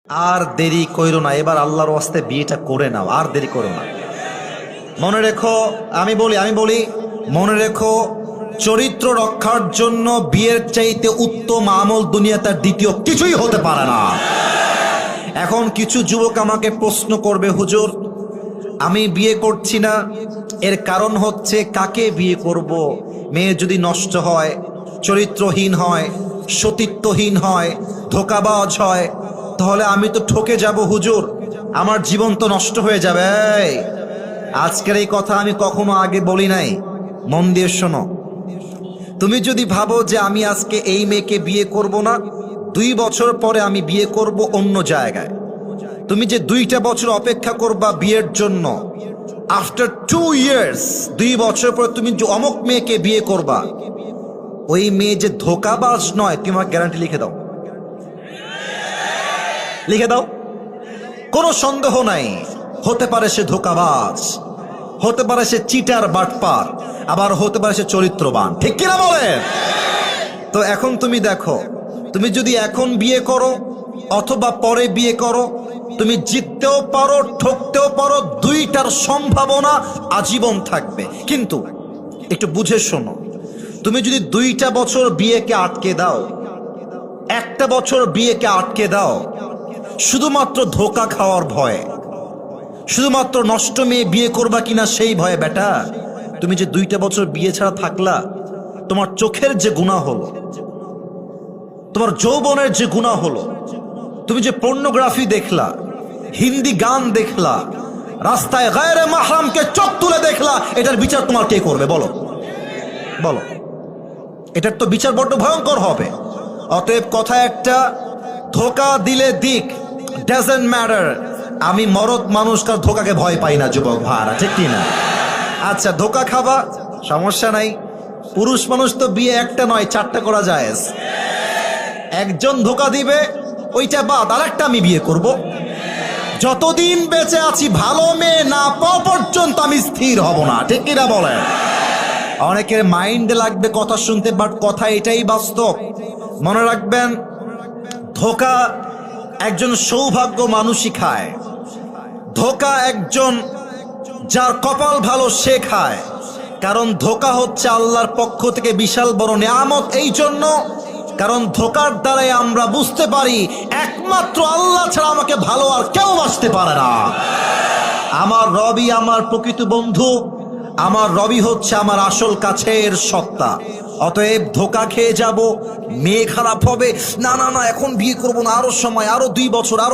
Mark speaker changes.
Speaker 1: আর দেরি কইরো না, এবার আল্লাহর ওয়াস্তে বিয়েটা করে নাও, আর দেরি করো না। মনে রেখো, আমি বলি মনে রেখো, চরিত্র রক্ষার জন্য বিয়ের চাইতে উত্তম আমল দুনিয়াতে দ্বিতীয় কিছুই হতে পারে না। এখন কিছু যুবক আমাকে প্রশ্ন করবে, হুজুর আমি বিয়ে করছি না, এর কারণ হচ্ছে কাকে বিয়ে করব? মেয়ে যদি নষ্ট হয়, চরিত্রহীন হয়, সতীত্বহীন হয়, ধোঁকাবাজ হয়, তাহলে আমি তো ঠকে যাব হুজুর, আমার জীবন তো নষ্ট হয়ে যাবে। আজকের এই কথা আমি কখনো আগে বলি নাই, মন দিয়ে শোনো। তুমি যদি ভাবো যে আমি আজকে এই মেয়েকে বিয়ে করব না, 2 বছর পরে আমি বিয়ে করব অন্য জায়গায়, তুমি যে 2টা বছর অপেক্ষা করবা বিয়ের জন্য, আফটার 2 ইয়ার্স, 2 বছর পরে তুমি যে অমুক মেয়েকে বিয়ে করবা, ওই মেয়ে যে ধোঁকাবাজ নয়, তোমার গ্যারান্টি লিখে দাও, লিখে দাও, কোনো সন্দেহ নাই। হতে পারে সে ধোঁকাবাজ, হতে পারে সে চিটার বাটপার, আবার হতে পারে সে চরিত্রবান, ঠিক কিনা বলেন? তো এখন তুমি দেখো, তুমি যদি এখন বিয়ে করো অথবা পরে বিয়ে করো, তুমি জিততেও পারো, ঠকতেও পারো, 2টার সম্ভাবনা আজীবন থাকবে। কিন্তু একটু বুঝে শোনো, তুমি যদি 2টা বছর বিয়েকে আটকে দাও, 1টা বছর বিয়েকে আটকে দাও শুধুমাত্র ধোঁকা খাওয়ার ভয়ে, শুধুমাত্র নষ্ট মেয়ে বিয়ে করবা কিনা সেই ভয়ে, বেটা তুমি যে 2টা বছর বিয়ে ছাড়া থাকলা, তোমার চোখের যে গুনাহ হলো, তোমার যৌবনের যে গুনাহ হলো, তুমি যে পর্নোগ্রাফি দেখলা, হিন্দি গান দেখলা, রাস্তায় গায়রে মাহরামকে চোখ তুলে দেখলা, এটার বিচার তোমার কে করবে বলো? বলো, এটার তো বিচার বড্ড ভয়ঙ্কর হবে। অতএব কথা একটা, ধোঁকা দিলে দিক, ডাজন্ট ম্যাটার। আমি মরদ মানুষটার ধোঁকাকে ভয় পাই না যুবক ভাইরা, ঠিক কি না? আচ্ছা, ধোঁকা খাবা সমস্যা নাই, পুরুষ মানুষ তো বিয়ে 1টা নয় 4টা করা যায়। একজন ধোঁকা দিবে, ওইটা বাদ আরেকটা আমি বিয়ে করব। যতদিন বেঁচে আছি ভালো মেয়ে না পাওয়া পর্যন্ত আমি স্থির হব না, ঠিক কিনা বলেন? অনেকের মাইন্ডে লাগবে কথা শুনতে, বাট কথা এটাই বাস্তব। মনে রাখবেন, ধোঁকা একজন সৌভাগ্য মানুষই খায়, ধোঁকা একজন যার কপাল ভালো সে খায়। কারণ ধোঁকা হচ্ছে আল্লাহর পক্ষ থেকে বিশাল বড় নিয়ামত, এই জন্য কারণ ধোঁকার দ্বারাই আমরা বুঝতে পারি একমাত্র আল্লাহ ছাড়া আমাকে ভালো আর কেউ বাঁচতে পারে না। আমার রবি আমার প্রকৃত বন্ধু, আমার রবি হচ্ছে আমার আসল কাছের সত্তা। অতএব ধোঁকা খেয়ে যাব, মেয়ে খারাপ হবে, না না না এখন বিয়ে করবো না, আরো সময়, আরো 2 বছর, আরো